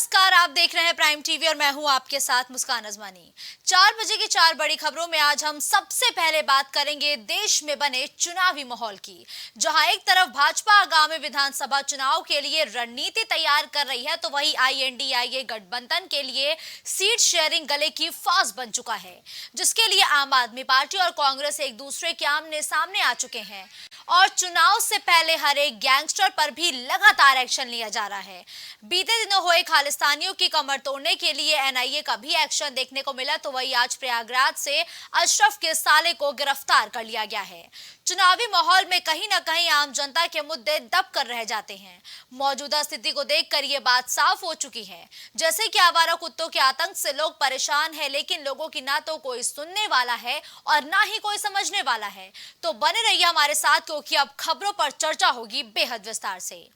नमस्कार, आप देख रहे हैं प्राइम टीवी और मैं हूं आपके साथ मुस्कान अजमानी। 4 बजे की 4 बड़ी खबरों में आज हम सबसे पहले बात करेंगे देश में बने चुनावी माहौल की, जहां एक तरफ भाजपा आगामी विधानसभा चुनाव के लिए रणनीति तैयार कर रही है, तो वहीं INDIA गठबंधन के लिए सीट शेयरिंग गले की फांस बन चुका है, जिसके लिए आम आदमी पार्टी और कांग्रेस एक दूसरे के आमने सामने आ चुके हैं और चुनाव से पहले हर एक गैंगस्टर पर भी लगातार एक्शन लिया जा रहा है। बीते दिनों हुए खालिस्तानियों की कमर तोड़ने के लिए NIA का भी एक्शन देखने को मिला, तो वही आज प्रयागराज से अशरफ के साले को गिरफ्तार कर लिया गया है। चुनावी माहौल में कहीं ना कहीं आम जनता के मुद्दे दब कर रह जाते हैं। मौजूदा स्थिति को देखकर ये बात साफ हो चुकी है, जैसे कि आवारा कुत्तों के आतंक से लोग परेशान हैं, लेकिन लोगों की ना तो कोई सुनने वाला है और ना ही कोई समझने वाला है। तो बने रहिए हमारे साथ, क्योंकि अब खबरों पर चर्चा होगी बेहद विस्तार से।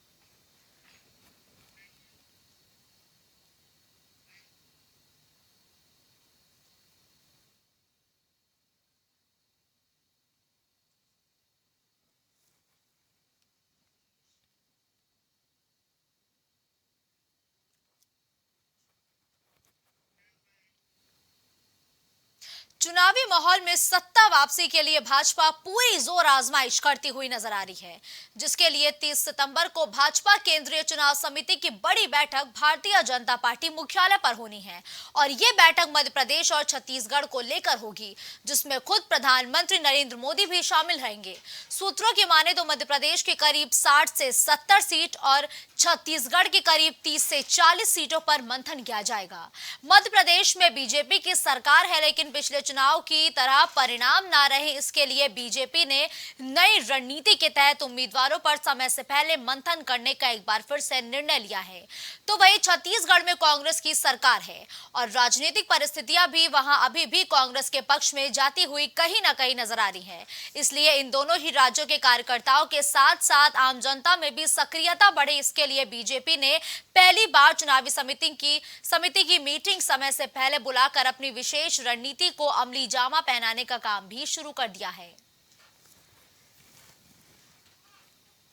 चुनावी माहौल में सत्ता वापसी के लिए भाजपा पूरी जोर आजमाइश करती हुई नजर आ रही है, जिसके लिए 30 सितंबर को भाजपा केंद्रीय चुनाव समिति की बड़ी बैठक भारतीय जनता पार्टी मुख्यालय पर होनी है और ये बैठक मध्य प्रदेश और छत्तीसगढ़ को लेकर होगी, जिसमें खुद प्रधानमंत्री नरेंद्र मोदी भी शामिल रहेंगे। सूत्रों की माने तो मध्य प्रदेश के करीब 60 से 70 सीट और छत्तीसगढ़ के करीब 30 से 40 सीटों पर मंथन किया जाएगा। मध्य प्रदेश में बीजेपी की सरकार है, लेकिन पिछले चुनाव की तरह परिणाम ना रहे, इसके लिए बीजेपी ने नई रणनीति के तहत उम्मीदवारों पर समय से पहले मंथन करने का एक बार फिर से निर्णय लिया है। तो वही छत्तीसगढ़ में कांग्रेस की सरकार है और राजनीतिक परिस्थितियां भी वहां अभी भी कांग्रेस के पक्ष में जाती हुई कहीं ना कहीं नजर आ रही है। इसलिए इन दोनों ही राज्यों के कार्यकर्ताओं के साथ साथ आम जनता में भी सक्रियता बढ़े, इसके लिए बीजेपी ने पहली बार चुनावी समिति की मीटिंग समय से पहले बुलाकर अपनी विशेष रणनीति को अमली जामा पहनाने का काम भी शुरू कर दिया है।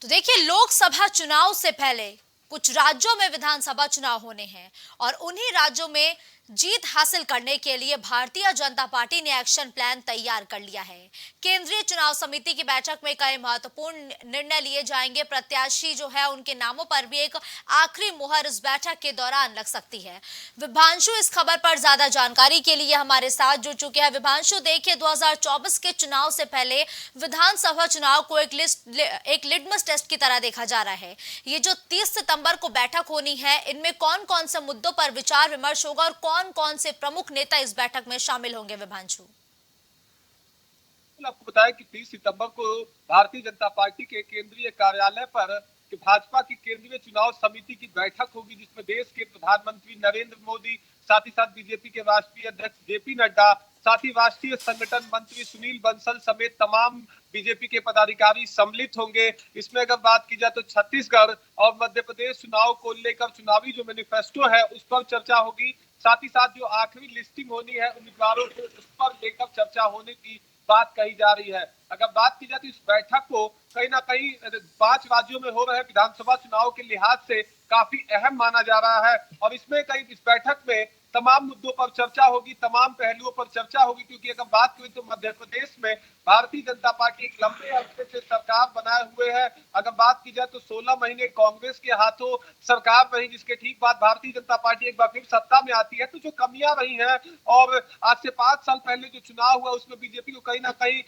तो देखिए, लोकसभा चुनाव से पहले कुछ राज्यों में विधानसभा चुनाव होने हैं और उन्हीं राज्यों में जीत हासिल करने के लिए भारतीय जनता पार्टी ने एक्शन प्लान तैयार कर लिया है। केंद्रीय चुनाव समिति की बैठक में कई महत्वपूर्ण निर्णय लिए जाएंगे। प्रत्याशी जो है उनके नामों पर भी एक आखिरी मुहर इस बैठक के दौरान लग सकती है। विभांशु इस खबर पर ज्यादा जानकारी के लिए हमारे साथ जुड़ चुके हैं। विभांशु, देखिए, 2024 के चुनाव से पहले विधानसभा चुनाव को एक लिटमस टेस्ट की तरह देखा जा रहा है। ये जो 30 सितंबर को बैठक होनी है, इनमें कौन कौन से मुद्दों पर विचार विमर्श होगा और कौन कौन से प्रमुख नेता इस बैठक में शामिल होंगे? विभांशु, आपको बताया कि 30 सितंबर को भारतीय जनता पार्टी के केंद्रीय कार्यालय पर कि भाजपा की केंद्रीय चुनाव समिति की बैठक होगी, जिसमें देश के प्रधानमंत्री नरेंद्र मोदी, साथ ही साथ बीजेपी के राष्ट्रीय अध्यक्ष JP नड्डा, साथ ही राष्ट्रीय संगठन मंत्री सुनील बंसल समेत तमाम बीजेपी के पदाधिकारी सम्मिलित होंगे। इसमें अगर बात की जाए तो छत्तीसगढ़ और मध्य प्रदेश चुनाव को लेकर चुनावी जो मैनिफेस्टो है उस पर चर्चा होगी। साथ ही साथ जो आखिरी लिस्टिंग होनी है उम्मीदवारों को, उस पर लेकर चर्चा होने की बात कही जा रही है। अगर बात की जाए तो इस बैठक को कहीं ना कहीं 5 राज्यों में हो रहे विधानसभा चुनाव के लिहाज से काफी अहम माना जा रहा है और इसमें कई इस बैठक में तमाम मुद्दों पर चर्चा होगी, तमाम पहलुओं पर चर्चा होगी, क्योंकि अगर बात करें तो मध्य प्रदेश में भारतीय जनता पार्टी एक लंबे अरसे से सरकार बनाए हुए है। अगर बात की जाए तो 16 महीने कांग्रेस के हाथों सरकार रही, जिसके ठीक बाद भारतीय जनता पार्टी एक बार फिर सत्ता में आती है। तो जो कमियां रही हैं और आज से 5 साल पहले जो चुनाव हुआ उसमें बीजेपी को कहीं ना कहीं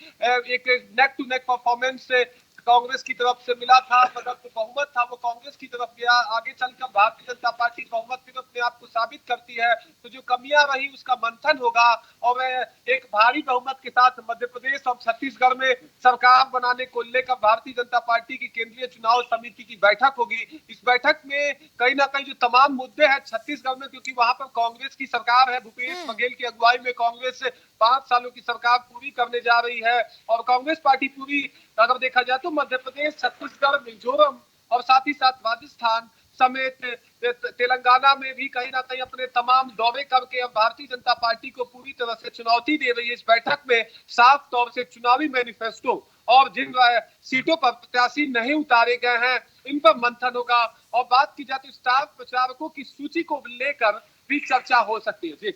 एक नेक टू नेक परफॉर्मेंस से कांग्रेस की तरफ से मिला था, मतलब जो बहुमत था वो कांग्रेस की तरफ गया। आगे चलकर भारतीय जनता पार्टी बहुमत फिर अपने आप को साबित करती है। तो जो कमियां रही उसका मंथन होगा और एक भारी बहुमत के साथ मध्य प्रदेश और छत्तीसगढ़ में सरकार बनाने को लेकर भारतीय जनता पार्टी की केंद्रीय चुनाव समिति की बैठक होगी। इस बैठक में कहीं ना कहीं जो तमाम मुद्दे हैं छत्तीसगढ़ में, क्योंकि वहां पर कांग्रेस की सरकार है, भूपेश बघेल की अगुवाई में कांग्रेस 5 सालों की सरकार पूरी करने जा रही है और कांग्रेस पार्टी पूरी अगर देखा जाए तो मध्य प्रदेश, छत्तीसगढ़, मिजोरम और साथ ही साथ राजस्थान समेत तेलंगाना में भी कहीं ना कहीं अपने तमाम दौरे करके अब भारतीय जनता पार्टी को पूरी तरह से चुनौती दे रही है। इस बैठक में साफ तौर से चुनावी मैनिफेस्टो और जिन सीटों पर प्रत्याशी नहीं उतारे गए हैं इन पर मंथन होगा। और बात की जाए तो स्टार प्रचारकों की सूची को लेकर भी चर्चा हो सकती है। जी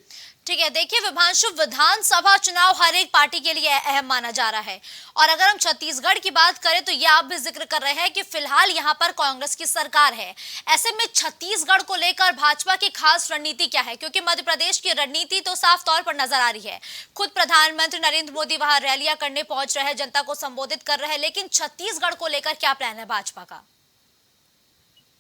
ठीक है, देखिए विभांशु, विधानसभा चुनाव हर एक पार्टी के लिए अहम माना जा रहा है। और अगर हम छत्तीसगढ़ की बात करें तो ये आप भी जिक्र कर रहे हैं कि फिलहाल यहाँ पर कांग्रेस की सरकार है। ऐसे में छत्तीसगढ़ को लेकर भाजपा की खास रणनीति क्या है? क्योंकि मध्य प्रदेश की रणनीति तो साफ तौर पर नजर आ रही है। खुद प्रधानमंत्री नरेंद्र मोदी वहां रैलियां करने पहुंच रहे हैं, जनता को संबोधित कर रहे हैं, लेकिन छत्तीसगढ़ को लेकर क्या प्लान है भाजपा का?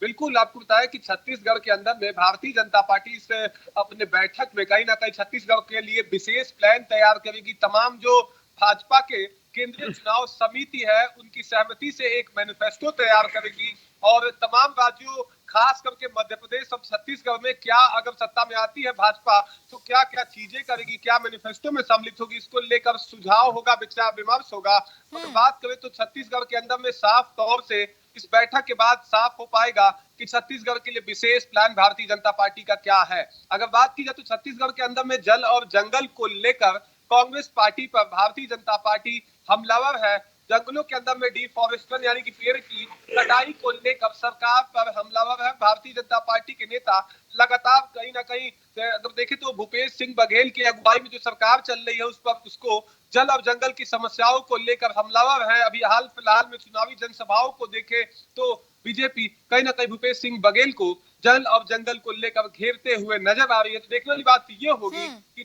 बिल्कुल, आपको बताया कि छत्तीसगढ़ के अंदर में भारतीय जनता पार्टी से अपने बैठक में कहीं ना कहीं छत्तीसगढ़ के लिए विशेष प्लान तैयार करेगी। तमाम जो भाजपा के केंद्रीय चुनाव समिति है उनकी सहमति से एक मैनिफेस्टो तैयार करेगी और तमाम राज्यों खास करके मध्य प्रदेश और छत्तीसगढ़ में क्या अगर सत्ता में आती है भाजपा तो क्या क्या चीजें करेगी, क्या मैनिफेस्टो में सम्मिलित होगी, इसको लेकर सुझाव होगा, विचार विमर्श होगा। अगर बात करें तो छत्तीसगढ़ के अंदर में साफ तौर से इस बैठक के बाद साफ हो पाएगा कि छत्तीसगढ़ के लिए विशेष प्लान भारतीय जनता पार्टी का क्या है। अगर बात की जाए तो छत्तीसगढ़ के अंदर में जल और जंगल को लेकर कांग्रेस पार्टी पर भारतीय जनता पार्टी हमलावर है। जंगलों के अंदर में डिफॉरेस्टेशन यानी कि पेड़ की कटाई को लेकर सरकार पर हमलावर है। भारतीय जनता पार्टी के नेता लगातार कहीं ना कहीं अगर देखें तो भूपेश सिंह बघेल की अगुवाई में जो सरकार चल रही है उस पर उसको जल और जंगल की समस्याओं को लेकर हमलावर है। अभी हाल फिलहाल में चुनावी जनसभाओं को देखे तो बीजेपी कहीं ना कहीं भूपेश सिंह बघेल को जल और जंगल को लेकर घेरते हुए नजर आ रही है। तो देखने वाली बात ये होगी कि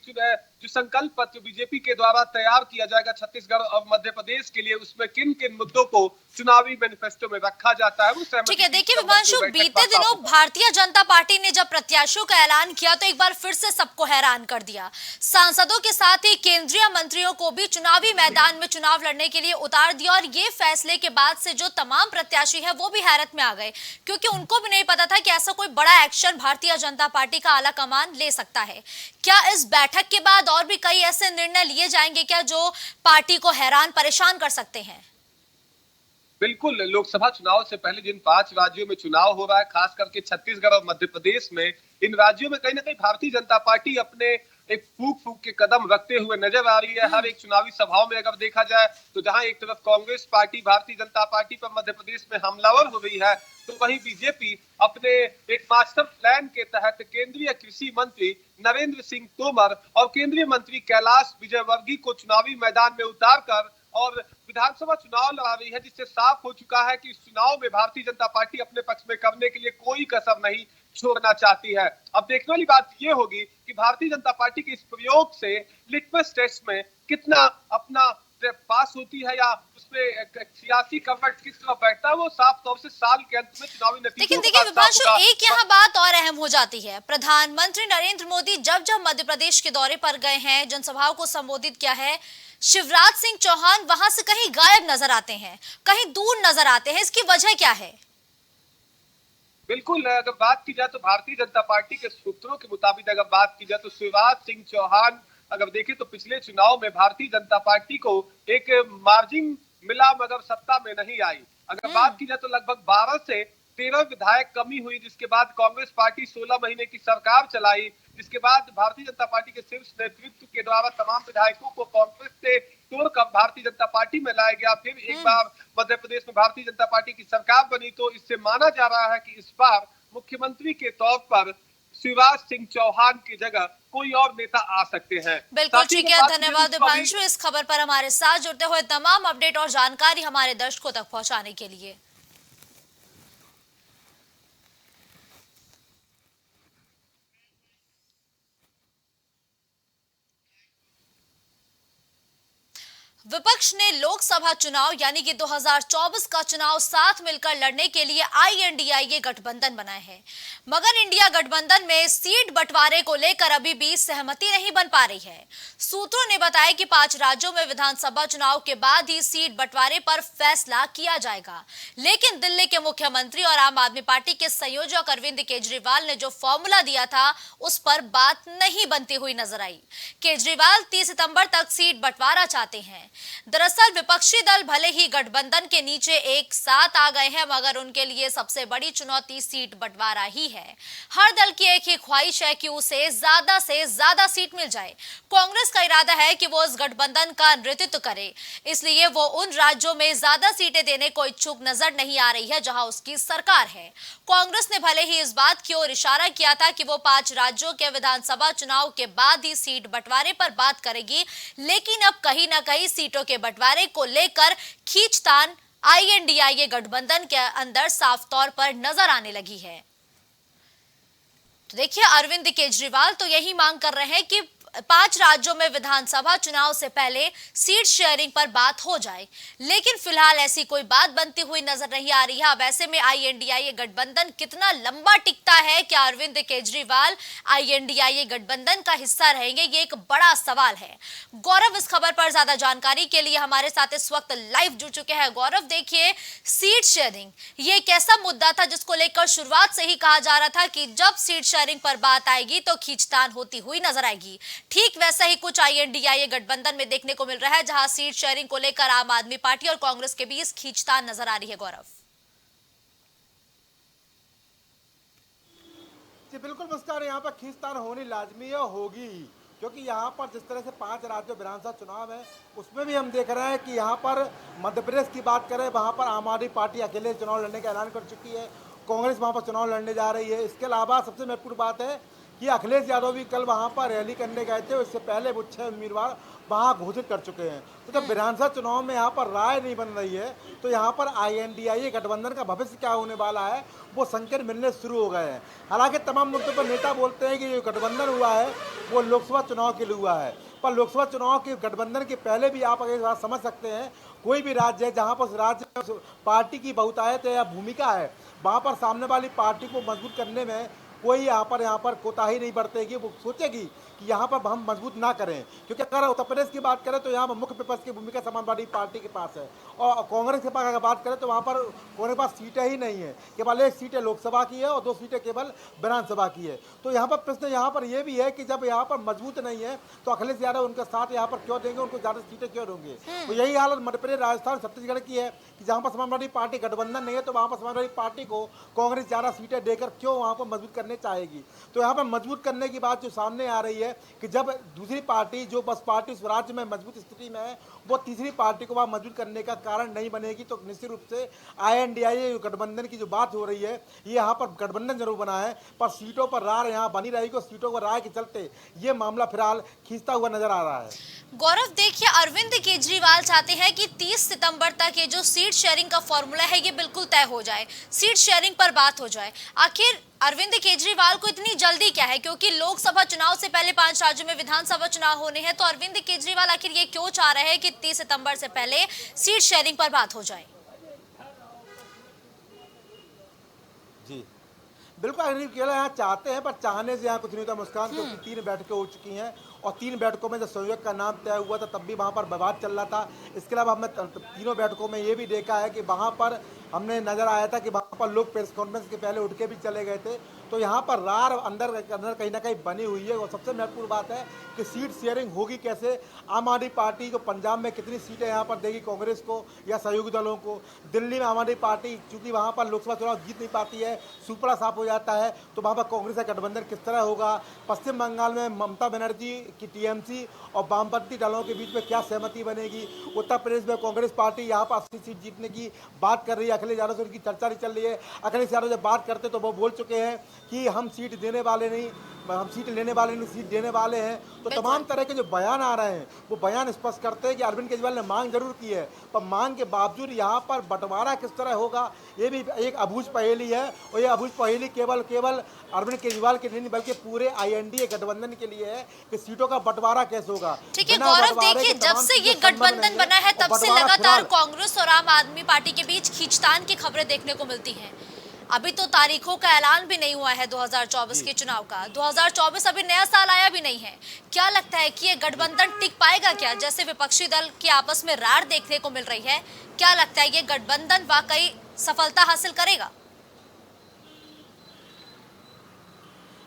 जो संकल्प पत्र बीजेपी के द्वारा तैयार किया जाएगा छत्तीसगढ़ और मध्य प्रदेश के लिए उसमें किन किन मुद्दों को चुनावी मैनिफेस्टो में रखा जाता है। ठीक है, देखिए विभांशु, बीते दिनों भारतीय जनता पार्टी ने जब प्रत्याशियों का ऐलान किया तो एक बार फिर से सबको हैरान कर दिया। सांसदों के साथ ही केंद्रीय मंत्रियों को भी चुनावी मैदान में चुनाव लड़ने के लिए उतार दिया और ये फैसले के बाद से जो तमाम प्रत्याशी है वो भी हैरत में आ गए, क्योंकि उनको भी नहीं पता था कि ऐसा कोई बड़ा एक्शन भारतीय जनता पार्टी का आला कमान ले सकता है। क्या इस बैठक के बाद और भी कई ऐसे निर्णय लिए जाएंगे क्या जो पार्टी को हैरान परेशान कर सकते हैं? बिल्कुल, लोकसभा चुनाव से पहले जिन 5 राज्यों में चुनाव हो रहा है, खास करके छत्तीसगढ़ और मध्य प्रदेश में, इन राज्यों में कहीं ना कहीं भारतीय जनता पार्टी अपने एक फूक फूक के कदम रखते हुए नजर आ रही है। हर एक चुनावी सभाओं में अगर देखा जाए तो जहां एक तरफ कांग्रेस पार्टी भारतीय जनता पार्टी पर मध्य प्रदेश में हमलावर हो गई है तो वहीं बीजेपी अपने एक मास्टर प्लान के तहत केंद्रीय कृषि मंत्री नरेंद्र सिंह तोमर और केंद्रीय मंत्री कैलाश विजयवर्गीय को चुनावी मैदान में उतार कर और विधानसभा चुनाव लड़ा रही है, जिससे साफ हो चुका है कि इस चुनाव में भारतीय जनता पार्टी अपने पक्ष में करने के लिए कोई कसर नहीं छोड़ना चाहती है। अब देखने वाली बात यह होगी कि भारतीय जनता पार्टी के इस प्रयोग से लिटमस टेस्ट में कितना अपना पास होती है या उसमें सियासी कवरेज किस तरह बैठता है वो साफ तौर से साल के अंत में चुनावी नतीजों लेकिन देखिए विभांशु, एक यहाँ बात और अहम हो जाती है। प्रधानमंत्री नरेंद्र मोदी जब जब मध्य प्रदेश के दौरे पर गए हैं, जनसभाओं को संबोधित किया है, शिवराज सिंह चौहान वहां से कहीं गायब नजर आते हैं, कहीं दूर नजर आते हैं। इसकी वजह क्या है? बिल्कुल, अगर बात की जाए तो भारतीय जनता पार्टी के सूत्रों के मुताबिक अगर बात की जाए तो शिवराज सिंह चौहान अगर देखें तो पिछले चुनाव में भारतीय जनता पार्टी को एक मार्जिन मिला मगर सत्ता में नहीं आई। अगर बात की जाए तो लगभग 12 से 13 विधायक कमी हुई, जिसके बाद कांग्रेस पार्टी 16 महीने की सरकार चलाई, जिसके बाद भारतीय जनता पार्टी के शीर्ष नेतृत्व के द्वारा तमाम विधायकों को कांग्रेस से तोड़कर भारतीय जनता पार्टी में लाया गया। फिर एक बार मध्य प्रदेश में भारतीय जनता पार्टी की सरकार बनी तो इससे माना जा रहा है कि इस बार मुख्यमंत्री के तौर पर शिवराज सिंह चौहान की जगह कोई और नेता आ सकते हैं। बिल्कुल ठीक है, धन्यवाद दिपांशु इस खबर पर हमारे साथ जुड़ते हुए तमाम अपडेट और जानकारी हमारे दर्शकों तक पहुंचाने के लिए। विपक्ष ने लोकसभा चुनाव यानी कि 2024 का चुनाव साथ मिलकर लड़ने के लिए INDIA गठबंधन बनाए हैं, मगर इंडिया गठबंधन में सीट बंटवारे को लेकर अभी भी सहमति नहीं बन पा रही है। सूत्रों ने बताया कि 5 राज्यों में विधानसभा चुनाव के बाद ही सीट बंटवारे पर फैसला किया जाएगा, लेकिन दिल्ली के मुख्यमंत्री और आम आदमी पार्टी के संयोजक अरविंद केजरीवाल ने जो फॉर्मूला दिया था उस पर बात नहीं बनती हुई नजर आई। केजरीवाल 30 सितंबर तक सीट बंटवारा चाहते हैं। दरअसल विपक्षी दल भले ही गठबंधन के नीचे एक साथ आ गए हैं, मगर उनके लिए सबसे बड़ी चुनौती सीट बंटवारा ही है। हर दल की एक ही ख्वाहिश है कि उसे से ज्यादा सीट मिल जाए। कांग्रेस का इरादा है कि वो इस गठबंधन का नेतृत्व करे, इसलिए वो उन राज्यों में ज्यादा सीटें देने को इच्छुक नजर नहीं आ रही है जहां उसकी सरकार है। कांग्रेस ने भले ही इस बात की ओर इशारा किया था कि वो 5 राज्यों के विधानसभा चुनाव के बाद ही सीट बंटवारे पर बात करेगी, लेकिन अब कहीं ना कहीं सीटों के बंटवारे को लेकर खींचतान आईएनडीआईए गठबंधन के अंदर साफ तौर पर नजर आने लगी है। तो देखिए, अरविंद केजरीवाल तो यही मांग कर रहे हैं कि 5 राज्यों में विधानसभा चुनाव से पहले सीट शेयरिंग पर बात हो जाए, लेकिन फिलहाल ऐसी कोई बात बनती हुई नजर नहीं आ रही है। अब ऐसे में आईएनडीआईए गठबंधन कितना लंबा टिकता है? क्या अरविंद केजरीवाल आईएनडीआईए गठबंधन का हिस्सा रहेंगे? ये एक बड़ा सवाल है। गौरव इस खबर पर ज्यादा जानकारी के लिए हमारे साथ इस वक्त लाइव जुड़ चुके हैं। गौरव, देखिए, सीट शेयरिंग ये एक ऐसा मुद्दा था जिसको लेकर शुरुआत से ही कहा जा रहा था कि जब सीट शेयरिंग पर बात आएगी तो खींचतान होती हुई नजर आएगी। ठीक वैसा ही कुछ आईएनडीआईए गठबंधन में देखने को मिल रहा है, जहां सीट शेयरिंग को लेकर आम आदमी पार्टी और कांग्रेस के बीच खींचतान नजर आ रही है। गौरव जी बिल्कुल मुस्कान, यहाँ पर खींचतान होनी लाजमी है, होगी ही, क्योंकि यहाँ पर जिस तरह से 5 राज्यों विधानसभा चुनाव है उसमें भी हम देख रहे हैं कि यहाँ पर मध्य प्रदेश की बात करें, वहाँ पर आम आदमी पार्टी अकेले चुनाव लड़ने का ऐलान कर चुकी है। कांग्रेस वहाँ पर चुनाव लड़ने जा रही है। इसके अलावा सबसे महत्वपूर्ण बात है कि अखिलेश यादव भी कल वहाँ पर रैली करने गए थे। इससे पहले वो 6 उम्मीदवार वहाँ घोषित कर चुके हैं। तो जब विधानसभा चुनाव में यहाँ पर राय नहीं बन रही है तो यहाँ पर आईएनडीआईए गठबंधन का भविष्य क्या होने वाला है वो संकेत मिलने शुरू हो गए हैं। हालांकि तमाम मुद्दों पर नेता बोलते हैं कि जो गठबंधन हुआ है वो लोकसभा चुनाव के लिए हुआ है, पर लोकसभा चुनाव के गठबंधन के पहले भी आप अगर बात समझ सकते हैं, कोई भी राज्य है जहाँ पर राज्य पार्टी की बहुतायत है या भूमिका है, वहाँ पर सामने वाली पार्टी को मजबूत करने में कोई यहाँ पर कोताही नहीं बरतेगी। वो सोचेगी कि यहाँ पर हम मजबूत ना करें, क्योंकि अगर उत्तर प्रदेश की बात करें तो यहाँ पर मुख्य विपक्ष की भूमिका समाजवादी पार्टी के पास है, और कांग्रेस के पास अगर बात करें तो वहाँ पर कांग्रेस के पास सीटें ही नहीं है। केवल 1 सीटें लोकसभा की है और 2 सीटें केवल विधानसभा की है। तो यहाँ पर प्रश्न यहाँ पर ये भी है कि जब यहाँ पर मजबूत नहीं है तो अखिलेश यादव उनके साथ यहाँ पर क्यों देंगे, उनको ज़्यादा सीटें क्यों देंगे। तो यही हालत मध्य प्रदेश, राजस्थान, छत्तीसगढ़ की है कि जहाँ पर समाजवादी पार्टी गठबंधन नहीं है तो वहाँ पर समाजवादी पार्टी को कांग्रेस ज़्यादा सीटें देकर क्यों वहाँ पर मजबूत करने चाहेगी। तो यहाँ पर मजबूत करने की बात जो सामने आ रही है कि जब दूसरी पार्टी जो बस पार्टी उस राज्य में मजबूत स्थिति में है वो तीसरी पार्टी को वहाँ मजबूत करने का कारण नहीं बनेगी, तो निश्चित रूप से आईएनडीआईए गठबंधन की जो बात हो रही है ये यहाँ पर गठबंधन जरूर बना है, पर सीटों पर राय यहाँ बनी रहेगी और सीटों पर राय के चलते ये मामला फिलहाल खींचता हुआ नजर आ रहा है। गौरव, देखिए, अरविंद केजरीवाल चाहते हैं कि 30 सितंबर तक ये जो सीट शेयरिंग का फॉर्मूला है ये बिल्कुल तय हो जाए, सीट शेयरिंग पर बात हो जाए। आखिर अरविंद केजरीवाल को इतनी जल्दी क्या है? क्योंकि लोकसभा चुनाव से पहले 5 राज्यों में विधानसभा चुनाव होने हैं, तो अरविंद केजरीवाल आखिर ये क्यों चाह रहे हैं कि 30 सितंबर से पहले सीट शेयरिंग पर बात हो जाए? जी बिल्कुल, अनिल केवल यहाँ चाहते हैं, पर चाहने से यहाँ कुछ नहीं होता मुस्कान, क्योंकि 3 बैठकें हो चुकी हैं और 3 बैठकों में जब संयोजक का नाम तय हुआ था तब भी वहाँ पर विवाद चल रहा था। इसके अलावा हमने तीनों बैठकों में ये भी देखा है कि वहाँ पर हमने नजर आया था कि वहाँ पर लोग प्रेस कॉन्फ्रेंस के पहले उठ के भी चले गए थे। तो यहाँ पर रार अंदर कहीं ना कहीं बनी हुई है। और सबसे महत्वपूर्ण बात है कि सीट शेयरिंग होगी कैसे। आम आदमी पार्टी को पंजाब में कितनी सीटें यहाँ पर देगी कांग्रेस को या सहयोगी दलों को। दिल्ली में आम आदमी पार्टी चूंकि वहाँ पर लोकसभा चुनाव जीत नहीं पाती है, सुपड़ा साफ हो जाता है, तो वहाँ पर कांग्रेस का गठबंधन किस तरह होगा। पश्चिम बंगाल में ममता बनर्जी की टीएमसी और वामपंथी दलों के बीच में क्या सहमति बनेगी। उत्तर प्रदेश में कांग्रेस पार्टी यहाँ पर 80 सीट जीतने की बात कर रही है, अखिलेश यादव से उनकी चर्चा नहीं चल रही है। अखिलेश यादव जब बात करते तो वो बोल चुके हैं कि हम सीट देने वाले नहीं, हम सीट लेने वाले नहीं, सीट देने वाले हैं। तो तमाम तरह के जो बयान आ रहे हैं वो बयान स्पष्ट करते हैं कि अरविंद केजरीवाल ने मांग जरूर की है, पर मांग के बावजूद यहाँ पर बंटवारा किस तरह होगा ये भी एक अबूझ पहेली है। और ये अबूझ पहेली केवल अरविंद केजरीवाल के नहीं बल्कि पूरे आईएनडीए गठबंधन के लिए है कि सीटों का बंटवारा कैसे होगा। ठीक है गौरव, देखिए, जब से ये गठबंधन बना है तब से लगातार कांग्रेस और आम आदमी पार्टी के बीच खींचतान की खबरें देखने को मिलती हैं। अभी तो तारीखों का ऐलान भी नहीं हुआ है 2024 के चुनाव का। 2024 अभी नया साल आया भी नहीं है। क्या लगता है कि ये गठबंधन टिक पाएगा क्या? जैसे विपक्षी दल की आपस में रार देखने को मिल रही है, क्या लगता है ये गठबंधन वाकई सफलता हासिल करेगा?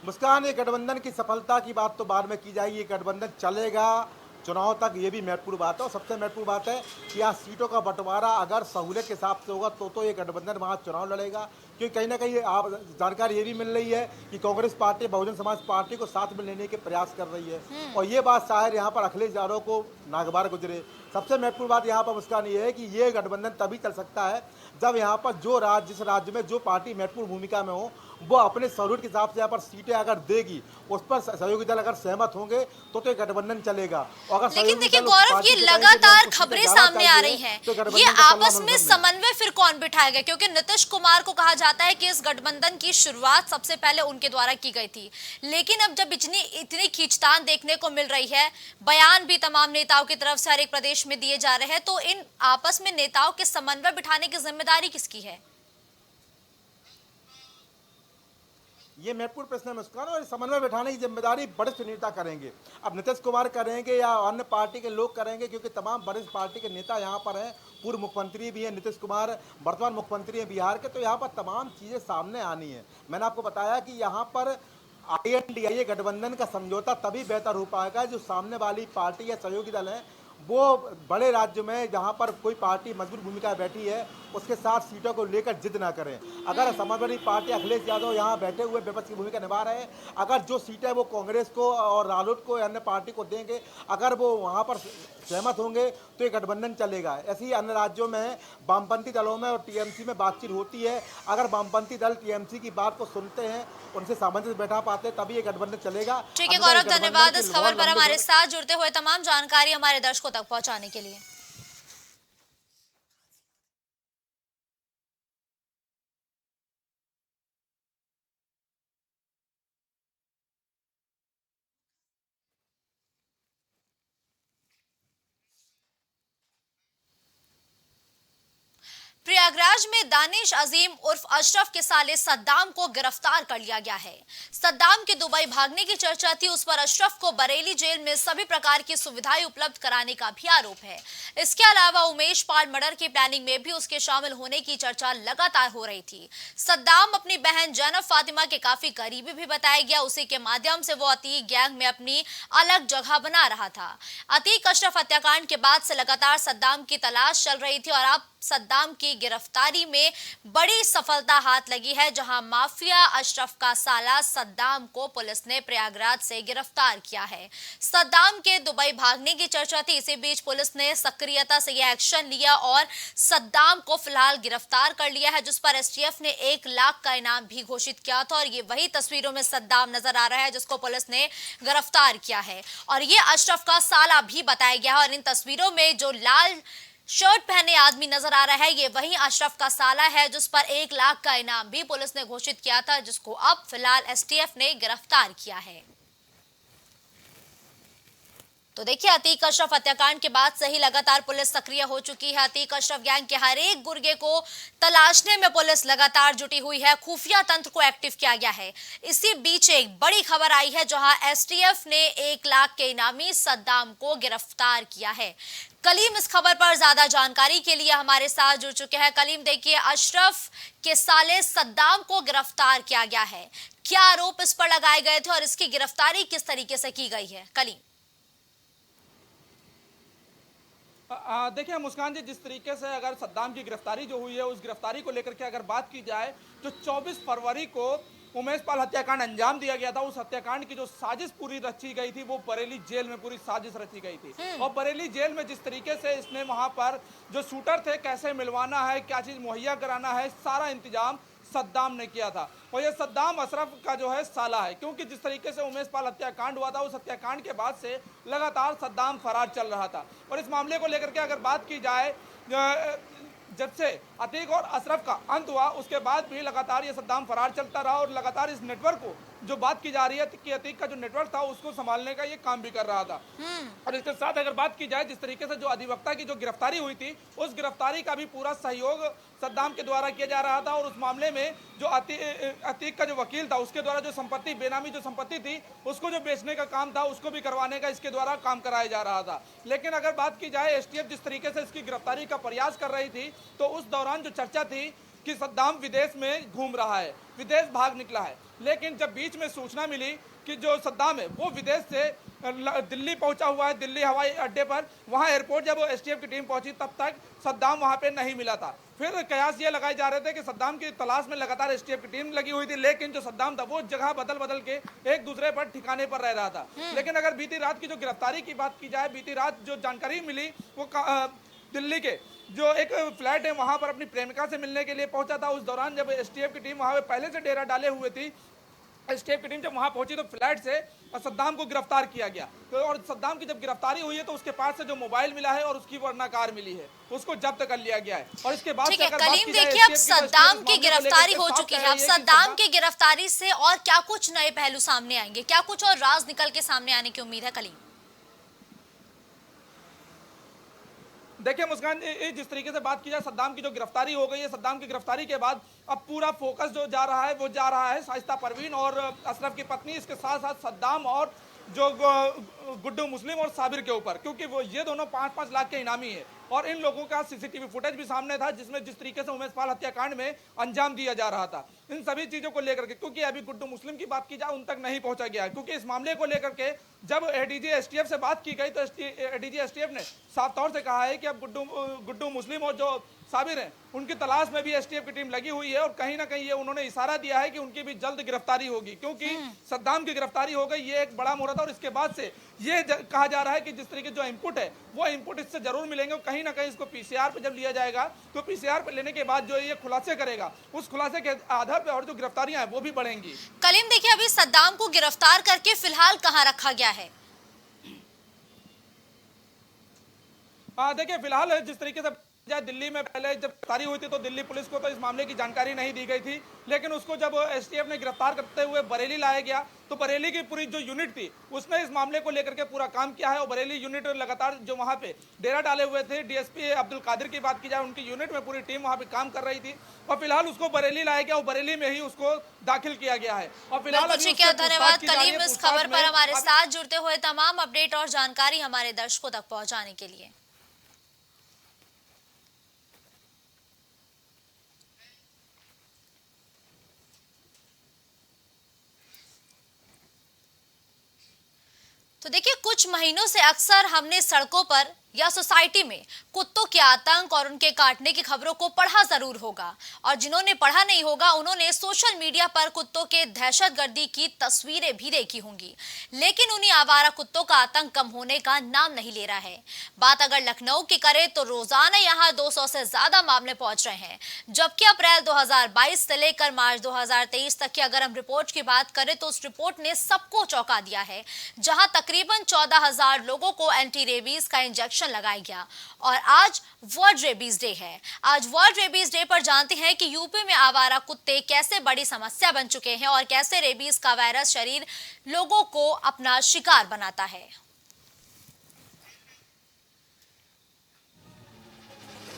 मुस्कान, ये गठबंधन की सफलता की बात तो बाद में की जाएगी। ये गठबंधन चलेगा, चुनाव तक, ये भी महत्वपूर्ण बात है। और सबसे महत्वपूर्ण बात है कि यहाँ सीटों का बंटवारा अगर सहूलियत के हिसाब से होगा तो ये गठबंधन वहाँ चुनाव लड़ेगा, क्योंकि कहीं ना कहीं आप जानकारी ये भी मिल रही है कि कांग्रेस पार्टी बहुजन समाज पार्टी को साथ में लेने के प्रयास कर रही है, और ये बात शायद यहाँ पर अखिलेश यादव को नागवार गुजरे। सबसे महत्वपूर्ण बात यहाँ पर मुस्कान ये है कि ये गठबंधन तभी चल सकता है जब यहाँ पर जिस राज्य में जो पार्टी महत्वपूर्ण भूमिका में हो वो अपने सहूलियत के हिसाब से यहाँ पर सीटें अगर देगी, उस पर सहयोगी दल अगर सहमत होंगे तो ये गठबंधन चलेगा। और अगर लेकिन देखिए गौरव, ये लगातार खबरें सामने आ रही हैं, ये आपस में समन्वय फिर कौन बिठाएगा? क्योंकि नीतीश कुमार को कहा जाता है कि इस गठबंधन की शुरुआत सबसे पहले उनके द्वारा की गई थी, लेकिन अब जब इतनी खींचतान देखने को मिल रही है, बयान भी तमाम नेताओं की तरफ से हर एक प्रदेश में दिए जा रहे हैं, तो इन आपस में नेताओं के समन्वय बिठाने की जिम्मेदारी किसकी है? ये महत्वपूर्ण प्रश्न है मुस्कान, और समन्वय बैठाने की जिम्मेदारी वरिष्ठ नेता करेंगे। अब नीतीश कुमार करेंगे या अन्य पार्टी के लोग करेंगे, क्योंकि तमाम वरिष्ठ पार्टी के नेता यहाँ पर हैं, पूर्व मुख्यमंत्री भी हैं नीतीश कुमार, वर्तमान मुख्यमंत्री हैं बिहार के, तो यहाँ पर तमाम चीज़ें सामने आनी है। मैंने आपको बताया कि यहाँ पर INDIA गठबंधन का समझौता तभी बेहतर हो पाएगा जो सामने वाली पार्टी या सहयोगी दल है वो बड़े राज्य में जहां पर कोई पार्टी मजबूत भूमिका बैठी है उसके साथ सीटों को लेकर जिद ना करें। अगर समाजवादी पार्टी अखिलेश यादव यहाँ बैठे हुए विपक्ष की भूमिका निभा रहे हैं, अगर जो सीटें वो कांग्रेस को और रालोद को अन्य पार्टी को देंगे, अगर वो वहाँ पर सहमत होंगे तो ये गठबंधन चलेगा। ऐसे ही अन्य राज्यों में है, वामपंथी दलों में और TMC में बातचीत होती है। अगर वामपंथी दल TMC की बात को सुनते हैं, उनसे सामंजस्य बैठा पाते हैं, तभी ये गठबंधन चलेगा। ठीक है गौरव, धन्यवाद इस खबर पर हमारे साथ जुड़ते हुए तमाम जानकारी हमारे दर्शकों तक पहुंचाने के लिए। प्रयागराज में दानिश अजीम उर्फ अशरफ के साले सद्दाम को गिरफ्तार कर लिया गया है। सद्दाम के दुबई भागने की चर्चा थी, उस पर अशरफ को बरेली जेल में सभी प्रकार की सुविधाएं उपलब्ध कराने का भी आरोप है। इसके अलावा उमेश पाल मर्डर की प्लानिंग में भी उसके शामिल होने की चर्चा लगातार हो रही थी। सद्दाम अपनी बहन जैनब फातिमा के काफी करीबी भी बताया गया, उसी के माध्यम से वो अतीक गैंग में अपनी अलग जगह बना रहा था। अतीक अशरफ हत्याकांड के बाद से लगातार सद्दाम की तलाश चल रही थी और अब सद्दाम की गिरफ्तारी में बड़ी सफलता हाथ लगी है, जहां माफिया अशरफ का साला सद्दाम को पुलिस ने प्रयागराज से गिरफ्तार किया है। सद्दाम के दुबई भागने की चर्चा थी, इसी बीच पुलिस ने सक्रियता से यह एक्शन लिया और सद्दाम को फिलहाल गिरफ्तार कर लिया है, जिस पर STF ने 1 लाख का इनाम भी घोषित किया था। और ये वही तस्वीरों में सद्दाम नजर आ रहा है जिसको पुलिस ने गिरफ्तार किया है, और ये अशरफ का साला भी बताया गया है। और इन तस्वीरों में जो लाल शर्ट पहने आदमी नजर आ रहा है, ये वही अशरफ का साला है जिस पर 1 लाख का इनाम भी पुलिस ने घोषित किया था, जिसको अब फिलहाल STF ने गिरफ्तार किया है। तो देखिए, अतीक अशरफ हत्याकांड के बाद से ही लगातार पुलिस सक्रिय हो चुकी है। अतीक अशरफ गैंग के हर एक गुर्गे को तलाशने में पुलिस लगातार जुटी हुई है, खुफिया तंत्र को एक्टिव किया गया है। इसी बीच एक बड़ी खबर आई है जहां STF ने 1 लाख के इनामी सद्दाम को गिरफ्तार किया है। कलीम इस खबर पर ज्यादा जानकारी के लिए हमारे साथ जुड़ चुके हैं। कलीम, देखिए, अशरफ के साले सद्दाम को गिरफ्तार किया गया है, क्या आरोप इस पर लगाए गए थे और इसकी गिरफ्तारी किस तरीके से की गई है? कलीम। देखिए मुस्कान जी, जिस तरीके से अगर सद्दाम की गिरफ्तारी जो हुई है उस गिरफ्तारी को लेकर के अगर बात की जाए तो 24 फरवरी को उमेश पाल हत्याकांड अंजाम दिया गया था। उस हत्याकांड की जो साजिश पूरी रची गई थी वो बरेली जेल में पूरी साजिश रची गई थी। और बरेली जेल में जिस तरीके से इसने वहां पर जो शूटर थे कैसे मिलवाना है, क्या चीज मुहैया कराना है, सारा इंतजाम सद्दाम ने किया था। और ये सद्दाम अशरफ का जो है साला है, क्योंकि जिस तरीके से उमेश पाल हत्याकांड हुआ था उस हत्याकांड के बाद से लगातार सद्दाम फरार चल रहा था। और इस मामले को लेकर के अगर बात की जाए, जब से अतीक और अशरफ का अंत हुआ उसके बाद भी लगातार ये सद्दाम फरार चलता रहा और लगातार इस नेटवर्क को जो बात की जा रही है कि अतीक का जो नेटवर्क था उसको संभालने का ये काम भी कर रहा था। और इसके साथ अगर बात की जाए जिस तरीके से जो अधिवक्ता की जो गिरफ्तारी हुई थी उस गिरफ्तारी का भी पूरा सहयोग सद्दाम के द्वारा किया जा रहा था। और उस मामले में जो अतीक का जो वकील था उसके द्वारा जो संपत्ति, बेनामी जो संपत्ति थी उसको जो बेचने का काम था उसको भी करवाने का इसके द्वारा काम कराया जा रहा था। लेकिन अगर बात की जाए STF जिस तरीके से इसकी गिरफ्तारी का प्रयास कर रही थी तो उस दौरान जो चर्चा थी कि सद्दाम विदेश में घूम रहा है, विदेश भाग निकला है। लेकिन जब बीच में सूचना मिली कि जो सद्दाम है वो विदेश से दिल्ली पहुंचा हुआ है, दिल्ली हवाई अड्डे पर। वहां एयरपोर्ट जब एसटीएफ की टीम पहुंची तब तक सद्दाम वहां पे नहीं मिला था। फिर कयास ये लगाए जा रहे थे कि सद्दाम की तलाश में लगातार एसटीएफ की टीम लगी हुई थी, लेकिन जो सद्दाम था वो जगह बदल बदल के एक दूसरे पर ठिकाने पर रह रहा था। लेकिन अगर बीती रात की जो गिरफ्तारी की बात की जाए, बीती रात जो जानकारी मिली वो दिल्ली के जो एक फ्लैट है वहां पर अपनी प्रेमिका से मिलने के लिए पहुंचा था। उस दौरान जब एसटीएफ की टीम वहां पे पहले से डेरा डाले हुए थी, एसटीएफ की टीम जब वहां पहुंची तो फ्लैट से सद्दाम को गिरफ्तार किया गया। तो और सद्दाम की जब गिरफ्तारी हुई है तो उसके पास से जो मोबाइल मिला है और उसकी वरना कार मिली है उसको जब्त कर लिया गया है। और इसके बाद ठीक है कलीम, देखिए अब सद्दाम की गिरफ्तारी हो चुकी है। अब सद्दाम की गिरफ्तारी से और क्या कुछ नए पहलू सामने आएंगे, क्या कुछ और राज निकल के सामने आने की उम्मीद है कलीम? देखिए मुस्कान, जिस तरीके से बात की जाए सद्दाम की जो गिरफ्तारी हो गई है, सद्दाम की गिरफ्तारी के बाद अब पूरा फोकस जो जा रहा है वो जा रहा है शाइस्ता परवीन और अशरफ की पत्नी, इसके साथ साथ सद्दाम और जो गुड्डू मुस्लिम और साबिर के ऊपर, क्योंकि वो ये दोनों 5-5 लाख के इनामी है। और इन लोगों का सीसीटीवी फुटेज भी सामने था जिसमें जिस तरीके से उमेश पाल हत्याकांड में अंजाम दिया जा रहा था, इन सभी चीजों को लेकर के, क्योंकि अभी गुड्डू मुस्लिम की बात की जाए उन तक नहीं पहुंचा गया है, क्योंकि इस मामले को लेकर के जब एडीजी एसटीएफ से बात की गई तो एडीजी एसटीएफ ने साफ तौर से कहा है कि अब गुड्डू मुस्लिम और जो साबिर हैं उनकी तलाश में भी एसटीएफ की टीम लगी हुई है। और कहीं ना कहीं ये उन्होंने इशारा दिया है कि उनकी भी जल्द गिरफ्तारी होगी, क्योंकि सद्दाम की गिरफ्तारी हो गई, ये एक बड़ा मुहूर्त है। और इसके बाद से ये कहा जा रहा है कि जिस तरीके जो इनपुट है वो इनपुट इससे जरूर मिलेंगे। और कहीं ना कहीं इसको पीसीआर पे जब लिया जाएगा तो पीसीआर पे लेने के बाद जो ये खुलासे करेगा उस खुलासे के आधार पर और जो गिरफ्तारियां हैं वो भी बढ़ेंगी। कलीम देखिए, अभी सद्दाम को गिरफ्तार करके फिलहाल कहाँ रखा गया है? देखिए फिलहाल जिस तरीके से दिल्ली में पहले जब गिरफ्तारी हुई थी तो दिल्ली पुलिस को तो इस मामले की जानकारी नहीं दी गई थी, लेकिन उसको जब एसटीएफ ने गिरफ्तार करते हुए बरेली लाया गया तो बरेली की पूरी जो यूनिट थी उसने इस मामले को लेकर के पूरा काम किया है। और बरेली यूनिट लगातार जो वहां पे डेरा डाले हुए थे, डीएसपी अब्दुल कादिर की बात की जाए, उनकी यूनिट में पूरी टीम वहां पे काम कर रही थी। और फिलहाल उसको बरेली लाया गया और बरेली में ही उसको दाखिल किया गया है। और फिलहाल धन्यवाद कलीम इस खबर पर हमारे साथ जुड़ते हुए, तमाम अपडेट और जानकारी हमारे दर्शकों तक पहुंचाने के लिए। तो देखिए, कुछ महीनों से अक्सर हमने सड़कों पर या सोसाइटी में कुत्तों के आतंक और उनके काटने की खबरों को पढ़ा जरूर होगा, और जिन्होंने पढ़ा नहीं होगा उन्होंने सोशल मीडिया पर कुत्तों के दहशतगर्दी की तस्वीरें भी देखी होंगी। लेकिन उन्हीं आवारा कुत्तों का आतंक कम होने का नाम नहीं ले रहा है। बात अगर लखनऊ की करें तो रोजाना यहाँ 200 से ज्यादा मामले पहुंच रहे हैं, जबकि अप्रैल 2022 से लेकर मार्च 2023 तक की अगर हम रिपोर्ट की बात करें तो उस रिपोर्ट ने सबको चौंका दिया है, जहां तकरीबन 14,000 लोगों को एंटी रेबीज का इंजेक्शन लगाया गया। और आज वर्ल्ड रेबीज डे है। आज वर्ल्ड रेबीज डे पर जानते हैं कि यूपी में आवारा कुत्ते कैसे बड़ी समस्या बन चुके हैं और कैसे रेबीज का वायरस शरीर लोगों को अपना शिकार बनाता है।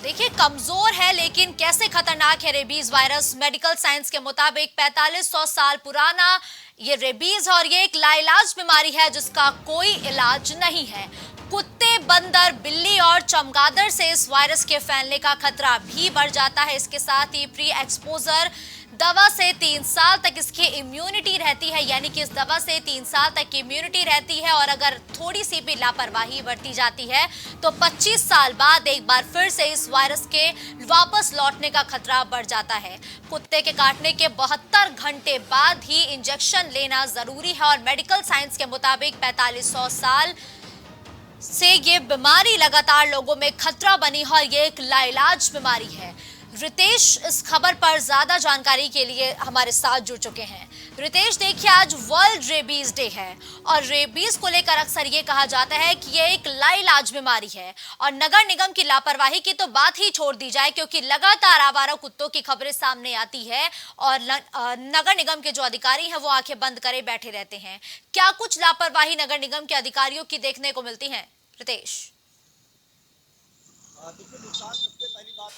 देखिए, कमजोर है लेकिन कैसे खतरनाक है रेबीज वायरस। मेडिकल साइंस के मुताबिक 4500 साल पुराना ये रेबीज और ये एक लाइलाज बीमारी है जिसका कोई इलाज नहीं है। कुत्ते, बंदर, बिल्ली और चमगादड़ से इस वायरस के फैलने का खतरा भी बढ़ जाता है। इसके साथ ही प्री एक्सपोजर दवा से 3 साल तक इसकी इम्यूनिटी रहती है, यानी कि इस दवा से 3 साल तक की इम्यूनिटी रहती है। और अगर थोड़ी सी भी लापरवाही बरती जाती है तो 25 साल बाद एक बार फिर से इस वायरस के वापस लौटने का खतरा बढ़ जाता है। कुत्ते के काटने के 72 घंटे बाद ही इंजेक्शन लेना जरूरी है। और मेडिकल साइंस के मुताबिक 4500 साल से ये बीमारी लगातार लोगों में खतरा बनी है और ये एक लाइलाज बीमारी है। रितेश इस खबर पर ज्यादा जानकारी के लिए हमारे साथ जुड़ चुके हैं। रितेश, देखिए, आज वर्ल्ड रेबीज डे है और रेबीज को लेकर अक्सर ये कहा जाता है कि ये एक लाइलाज बीमारी है। और नगर निगम की लापरवाही की तो बात ही छोड़ दी जाए, क्योंकि लगातार आवारा कुत्तों की खबरें सामने आती है और नगर निगम के जो अधिकारी हैं वो आंखें बंद करे बैठे रहते हैं। क्या कुछ लापरवाही नगर निगम के अधिकारियों की देखने को मिलती है रितेश? सबसे पहली बात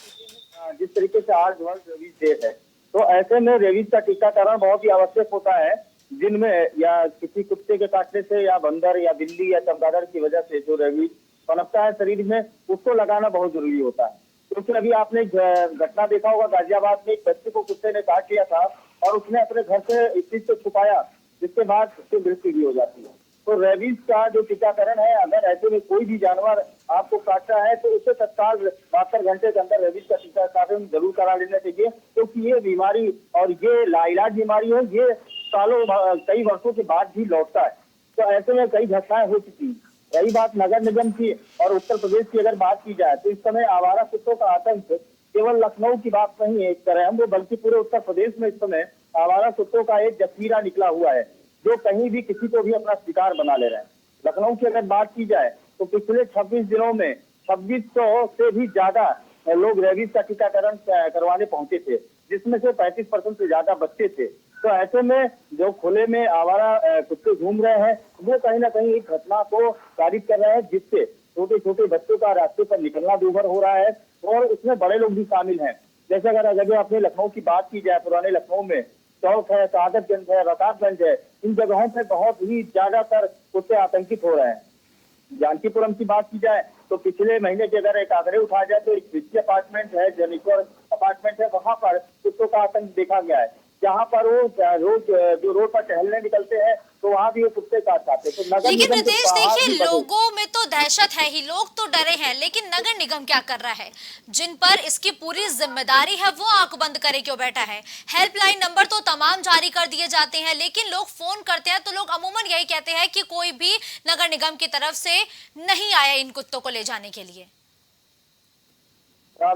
जिस तरीके से आज वर्ल्ड रेबीज डे है तो ऐसे में रेबीज का टीकाकरण बहुत ही आवश्यक होता है, जिनमें या किसी कुत्ते के काटने से या बंदर या बिल्ली या चमगादड़ की वजह से जो रेबीज पनपता है शरीर में उसको लगाना बहुत जरूरी होता है। क्योंकि अभी आपने घटना देखा होगा, गाजियाबाद में एक बच्चे को कुत्ते ने काट लिया था और उसने अपने घर से इस चीज को छुपाया, जिसके बाद उसकी मृत्यु भी हो जाती है। तो रेबीज का जो टीकाकरण है, अगर ऐसे में कोई भी जानवर आपको काटता है तो उसे तत्काल 72 घंटे के अंदर रेबीज का टीकाकरण जरूर करा लेना चाहिए, क्योंकि ये बीमारी और ये लाइलाज बीमारी है, ये सालों कई वर्षों के बाद भी लौटता है। तो ऐसे में कई घटनाएं हो चुकी। रही बात नगर निगम की और उत्तर प्रदेश की अगर बात की जाए तो इस समय आवारा कुत्तों का आतंक केवल लखनऊ की बात नहीं है करें हम, बल्कि पूरे उत्तर प्रदेश में इस समय आवारा कुत्तों का एक जखीरा निकला हुआ है, जो कहीं भी किसी को भी अपना शिकार बना ले रहे हैं। लखनऊ की अगर बात की जाए तो पिछले 26 दिनों में 2600 से भी ज्यादा लोग रेबीज का टीकाकरण करवाने पहुंचे थे, जिसमें से 35% से ज्यादा बच्चे थे। तो ऐसे में जो खुले में आवारा कुत्ते घूम रहे हैं, वो कहीं ना कहीं एक घटना को तारीफ कर रहे हैं, जिससे छोटे छोटे बच्चों का रास्ते पर निकलना दूभर हो रहा है और उसमें बड़े लोग भी शामिल हैं। जैसे अगर अपने लखनऊ की बात की जाए, पुराने लखनऊ में चौक है, सादतगंज है, रकाबगंज है, इन जगहों पे बहुत ही ज्यादातर कुत्ते आतंकित हो रहे हैं। जानकीपुरम की बात की जाए तो पिछले महीने के अगर एक आंकड़े उठाया जाए तो एक निजी अपार्टमेंट है, जनीश्वर अपार्टमेंट है, वहां पर कुत्तों का आतंक देखा गया है, जहाँ पर वो रोज जो रोड पर टहलने निकलते हैं तो वहाँ भी वो कुत्ते काट खाते हैं। तो नगर लेकिन निगम रितेश के बाहर देखिए, भी बदल- लोगों में तो दहशत है ही, लोग तो डरे हैं, लेकिन नगर निगम क्या कर रहा है? जिन पर इसकी पूरी जिम्मेदारी है वो आंख बंद करे क्यों बैठा है? हेल्पलाइन नंबर तो तमाम जारी कर दिए जाते हैं, लेकिन लोग फोन करते हैं तो लोग अमूमन यही कहते हैं कि कोई भी नगर निगम की तरफ से नहीं आया इन कुत्तों को ले जाने के लिए।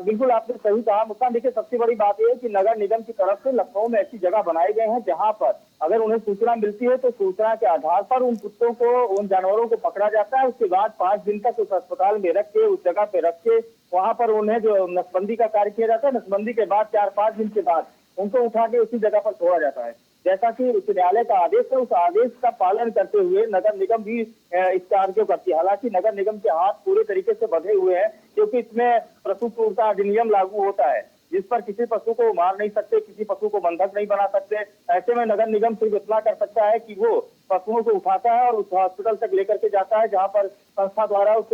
बिल्कुल आपने सही कहा मुस्कान। देखिए, सबसे बड़ी बात यह है कि नगर निगम की तरफ से लखनऊ में ऐसी जगह बनाए गए हैं जहां पर अगर उन्हें सूचना मिलती है तो सूचना के आधार पर उन कुत्तों को, उन जानवरों को पकड़ा जाता है। उसके बाद 5 दिन तक उस अस्पताल में रख के, उस जगह पे रख के, वहां पर उन्हें जो नसबंदी का कार्य किया जाता है, नसबंदी के बाद 4-5 दिन के बाद उनको उठा के उसी जगह पर छोड़ा जाता है। जैसा कि उच्च न्यायालय का आदेश है, उस आदेश का पालन करते हुए नगर निगम भी इस कार्य को करती है। हालांकि नगर निगम के हाथ पूरे तरीके से बंधे हुए हैं, क्योंकि इसमें पशु क्रूरता अधिनियम लागू होता है, जिस पर किसी पशु को मार नहीं सकते, किसी पशु को बंधक नहीं बना सकते। ऐसे में नगर निगम सिर्फ इतना कर सकता है कि वो पशुओं को उठाता है और उस हॉस्पिटल तक लेकर के जाता है, जहाँ पर संस्था द्वारा उस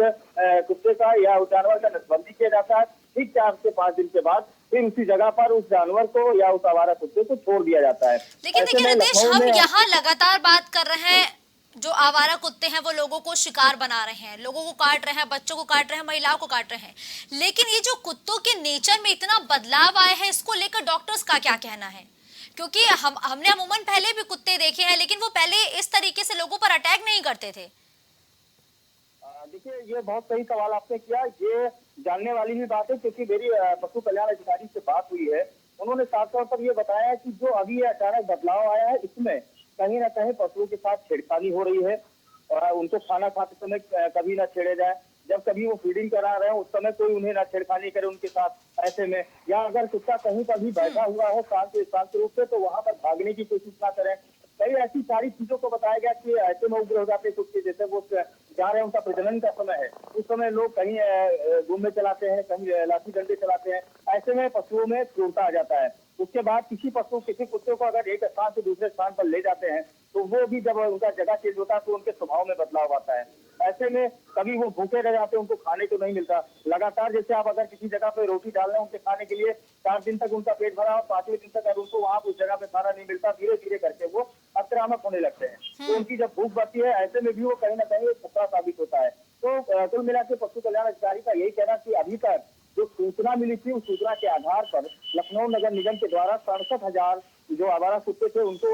कुत्ते का या उस जानवर का नसबंदी किया जाता है। ठीक 4 से 5 दिन के बाद फिर उसी जगह पर उस जानवर को या उस आवारा कुत्ते को छोड़ दिया जाता है। लेकिन देखिए रितेश, हम यहाँ लगातार बात कर रहे हैं, जो आवारा कुत्ते हैं वो लोगों को शिकार बना रहे हैं, लोगों को काट रहे हैं, बच्चों को काट रहे हैं, महिलाओं को काट रहे हैं, लेकिन ये जो कुत्तों के नेचर में इतना बदलाव आया है, इसको लेकर डॉक्टर्स का क्या कहना है? क्योंकि हमने अमूमन पहले भी कुत्ते देखे हैं, लेकिन वो पहले इस तरीके से लोगों पर अटैक नहीं करते थे। देखिए, ये बहुत सही सवाल आपने किया। ये जानने वाली भी बात है, क्योंकि मेरी पशु कल्याण अधिकारी से बात हुई है। उन्होंने साफ तौर पर ये बताया कि जो अभी ये अचानक बदलाव आया है, इसमें कहीं ना कहीं पशुओं के साथ छेड़खानी हो रही है। उनको खाना खाते समय कभी ना छेड़े जाए, जब कभी वो फीडिंग करा रहे हैं उस समय कोई उन्हें ना छेड़खानी करे उनके साथ। ऐसे में या अगर कुत्ता कहीं पर भी बैठा हुआ है शांत रूप से, तो वहां पर भागने की कोशिश ना करें। कई ऐसी सारी चीजों को बताया गया कि ऐसे में उग्र हो जाते कुत्ते, जैसे वो जा रहे हैं, उनका प्रजनन का समय है, उस समय लोग कहीं गुम्बे चलाते हैं, कहीं लाठी डंडे चलाते हैं। ऐसे में पशुओं में क्रूरता आ जाता है। उसके बाद किसी कुत्ते को अगर एक स्थान से दूसरे स्थान पर ले जाते हैं तो वो भी जब उनका जगह चेंज होता है तो उनके स्वभाव में बदलाव आता है। ऐसे में कभी वो भूखे रह जाते हैं, उनको खाने को नहीं मिलता। लगातार जैसे आप अगर किसी जगह पे रोटी डाल रहे हैं उनके खाने के लिए, 4 दिन तक उनका पेट भरा और 5वें दिन तक अगर उनको वहां उस जगह पे खाना नहीं मिलता, धीरे धीरे करके वो आक्रामक होने लगते हैं। तो उनकी जब भूख बढ़ती है, ऐसे में भी वो कहीं ना कहीं खतरा साबित होता है। तो कुल मिला के पशु कल्याण अधिकारी का यही कहना कि अभी तक जो सूचना मिली थी, उस सूचना के आधार पर लखनऊ नगर निगम के द्वारा 67,000 जो आवारा कुत्ते थे उनको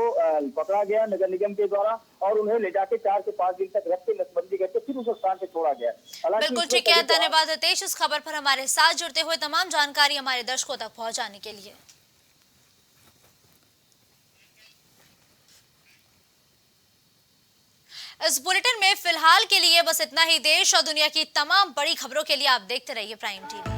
पकड़ा गया नगर निगम के द्वारा, और उन्हें ले जाके 4 से 5 दिन तक रख के नसबंदी करके फिर उस स्थान पे छोड़ा गया। बिल्कुल ठीक है, धन्यवाद रितेश इस खबर पर हमारे साथ जुड़ते हुए, तमाम जानकारी हमारे दर्शकों तक पहुंचाने के लिए। इस बुलेटिन में फिलहाल के लिए बस इतना ही। देश और दुनिया की तमाम बड़ी खबरों के लिए आप देखते रहिए प्राइम टीवी।